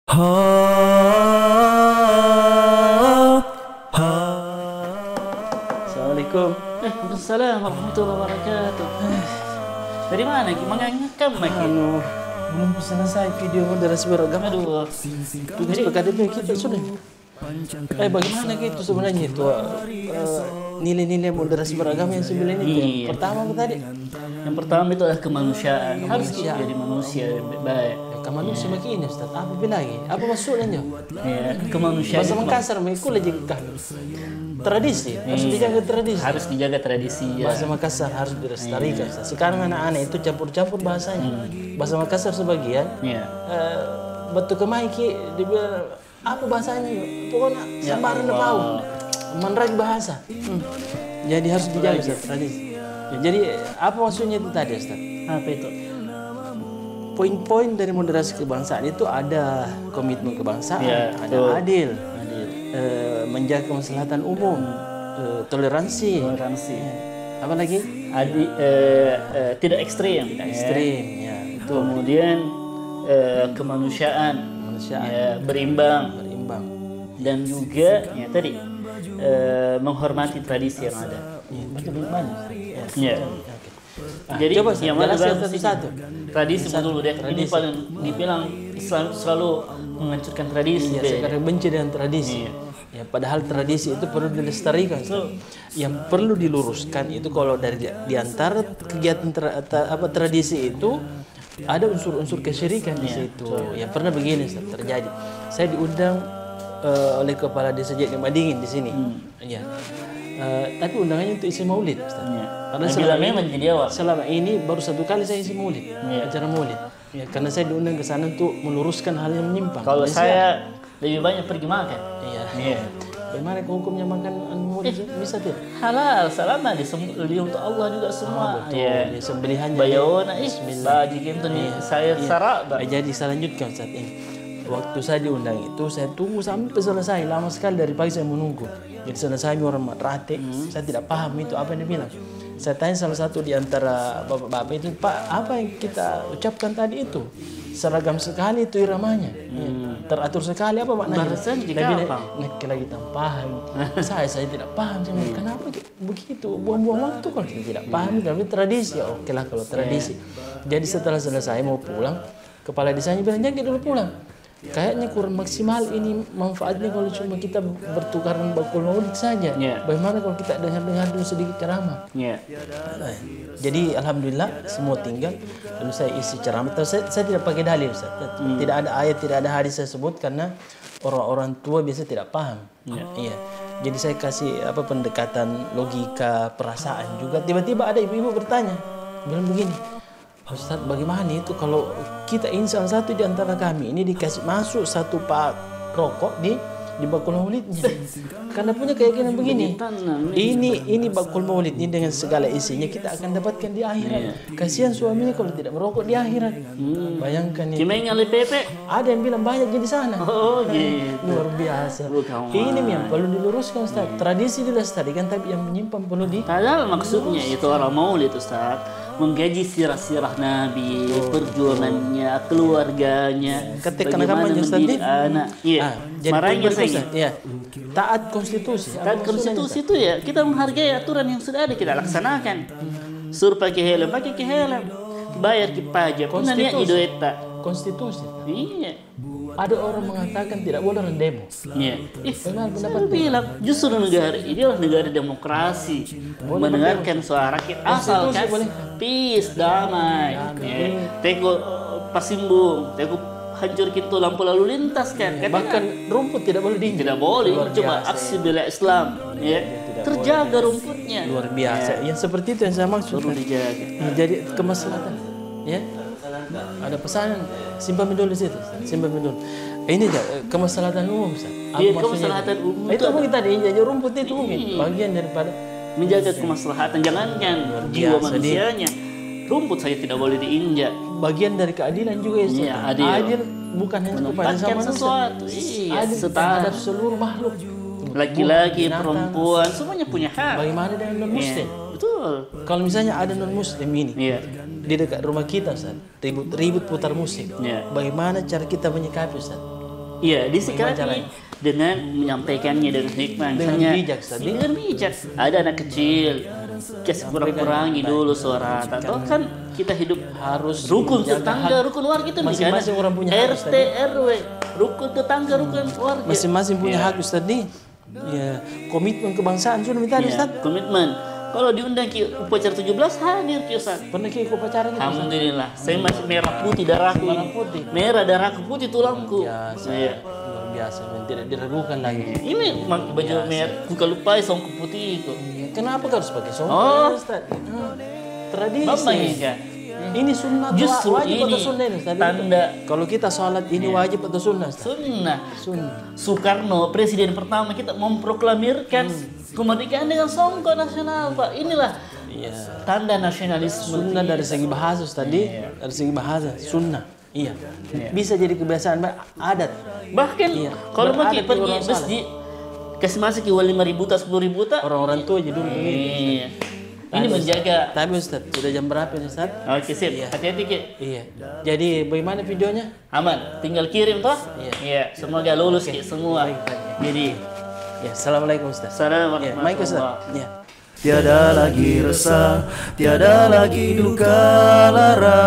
Assalamualaikum. Waalaikumsalam warahmatullahi wabarakatuh. Dari mana? Gimana ngekam lagi? Belum selesai video moderasi beragama. Aduh. Tugas PKDB kita sudah. Bagaimana gitu sebenarnya itu nilai-nilai moderasi beragama yang sebenarnya itu? Iya. Pertama apa tadi? Yang pertama itu adalah kemanusiaan. Harus kita jadi manusia yang baik. Kemanusiaan begini Ustaz. Apa lagi? Apa maksudnya? Ya, kemanusiaan. Bahasa itu Makassar mengikut aja tradisi. Harus dijaga tradisi. harus dijaga tradisi ya. Bahasa Makassar harus dilestarikan. Sekarang anak-anak itu campur-campur bahasanya. Bahasa Makassar sebagian. Iya. Batu kemaiki dia apa bahasanya? Pokoknya sambaran tahu. Menerang bahasa. Jadi harus dijaga Ustaz, tradisi. Ya, jadi apa maksudnya itu tadi Ustaz? Apa itu? Poin-poin dari moderasi kebangsaan itu ada komitmen kebangsaan, Ya, ada adil, Adil. menjaga kemaslahatan umum, toleransi, apa lagi? Tidak ekstrim. Ekstrim, ya. Kemudian kemanusiaan. Ya, berimbang. Dan juga ya tadi menghormati tradisi yang ada. Ya. Jadi Coba yang mana satu-satu. Tradisi dulu deh. Ini paling dibilang Islam selalu menghancurkan tradisi. Ya, sekarang benci dengan tradisi. Ya, padahal tradisi itu perlu dilestarikan. Yang perlu diluruskan itu kalau dari di antara kegiatan tradisi itu ada unsur-unsur kesyirikan di situ. Yang pernah begini terjadi. Saya diundang oleh kepala desa Madingin di sini. Ya. Tapi undangannya untuk isi maulid, Ustaz. Karena selama ini baru satu kali saya isi maulid, acara maulid. Ya, karena saya diundang ke sana untuk meluruskan hal yang menyimpang. Kalau saya lebih banyak pergi makan. Iya. Bagaimana hukumnya makan maulid? Bisa tidak? Halal, selama disembelih untuk Allah juga semua. Iya. Sembelihannya. Bayona, bagi gitu nih. Saya sarak. Jadi saya lanjutkan saat ini. Waktu saya diundang itu saya tunggu sampai selesai, lama sekali dari pagi saya menunggu. Jadi selesai orang matrate, saya tidak paham itu apa yang dia bilang. Saya tanya salah satu di antara bapak-bapak itu, Pak, apa yang kita ucapkan tadi itu? Seragam sekali itu iramanya, teratur sekali, apa maknanya? Dia bilang, lagi tak paham. saya tidak paham. Saya bilang, kenapa begitu? Buang-buang waktu kalau kita tidak paham. Tapi tradisi, oke lah kalau tradisi. Jadi setelah selesai mau pulang, kepala desanya bilang, jangan dulu pulang. Kayaknya kurang maksimal ini manfaatnya kalau cuma kita bertukaran bakul maulid saja. Bagaimana kalau kita dengar dulu sedikit ceramah? Jadi alhamdulillah semua tinggal lalu saya isi ceramah. Saya tidak pakai dalil, Ustaz. Tidak ada ayat, tidak ada hadis saya sebut karena orang-orang tua biasa tidak paham. Iya. Jadi saya kasih pendekatan logika, perasaan juga. Tiba-tiba ada ibu-ibu bertanya, bilang begini, Ustaz, bagaimana itu kalau kita insan satu di antara kami ini dikasih masuk satu pak rokok di bakul maulidnya? Karena punya keyakinan begini, ini bakul maulid ini dengan segala isinya kita akan dapatkan di akhirat. Kasihan suaminya kalau tidak merokok di akhirat. Bayangkan itu. Ada yang bilang banyak di sana. Oh, gitu. Luar biasa. Ini yang perlu diluruskan, Ustaz. Tradisi dilestarikan tapi yang menyimpang perlu di. Padahal maksudnya itu orang maulid, Ustaz, menggaji sirah-sirah Nabi, perjuangannya, keluarganya, bagaimana mendidik anak. Marahnya saya. Taat konstitusi. Taat konstitusi itu ya kita menghargai aturan yang sudah ada, kita laksanakan. Suruh pakai helm, bayar pajak. Konstitusi. Iya. Ada orang mengatakan tidak boleh demo. Iya. Saya bilang justru negara ini adalah negara demokrasi. Mendengarkan suara rakyat asalkan peace, damai. Teko pasimbung, teko hancurkan tuh lampu lalu lintas kan. Bahkan rumput tidak boleh diinjak. Tidak boleh. Cuma aksi bela Islam. Terjaga rumputnya. Luar biasa. Yang seperti itu yang saya maksud. Perlu dijaga. Jadi kemaslahatan. Ya. Ada pesanan simpan dulu di situ. Ini kemaslahatan umum, Ustaz. Kemaslahatan umum. Itu apa kita diinjak rumput itu mungkin bagian daripada menjaga kemaslahatan. Jangankan jiwa manusianya, rumput saja tidak boleh diinjak. Bagian dari keadilan juga ya. Adil bukan hanya kepada sama sesuatu. Adil terhadap seluruh makhluk. Laki-laki, perempuan, semuanya punya hak. Bagaimana dengan non-muslim? Betul. Kalau misalnya ada non-muslim ini di dekat rumah kita, Ustaz, ribut putar musik. Bagaimana cara kita menyikapi, Ustaz? Iya, disikapi dengan menyampaikannya dengan hikmah. Dengan bijak, dengan bijak. Ada anak kecil, kasih kurang-kurangi dulu suara. Atau kan kita hidup harus rukun tetangga, rukun warga itu masing-masing orang punya hak, RT, RW, rukun tetangga, rukun warga. Masing-masing punya hak Ustaz nih. Ya, komitmen kebangsaan sudah minta Ustaz. Komitmen. Kalau diundang ke upacara 17 hadir Ki Ustaz. Pernah ke upacara gitu? Alhamdulillah. Saya masih merah putih darahku. Merah putih. Merah darahku putih tulangku. Ya, saya luar biasa, tidak diragukan lagi. Ini baju merah, bukan lupa songku putih itu. Kenapa harus pakai songkok? Oh, Ustaz? Tradisi. Bapak ya. Ini sunnah Justru wajib atau ini sunnah ini Ustaz? tanda kalau kita sholat ini wajib atau sunnah Ustaz? sunnah. Sunnah. Soekarno presiden pertama kita memproklamirkan kemerdekaan dengan songkok nasional, Pak. Inilah tanda nasionalisme. Sunnah dari segi bahasa Ustaz. Dari segi bahasa sunnah. Iya. Bisa jadi kebiasaan adat. Bahkan kalau mau pergi masjid kasih masuk ke 5.000 tak 10.000 tak orang-orang tua aja dulu begini. Ini menjaga. Tapi Ustaz, sudah jam berapa ini Ustaz? Oke, sip. Hati-hati Ki. Iya. Jadi bagaimana videonya? Aman, tinggal kirim toh? Iya. Semoga lulus Ki semua. Jadi, ya, assalamualaikum Ustaz. Assalamualaikum. Baik Ustaz. Ya. Tiada lagi resah, tiada lagi duka lara.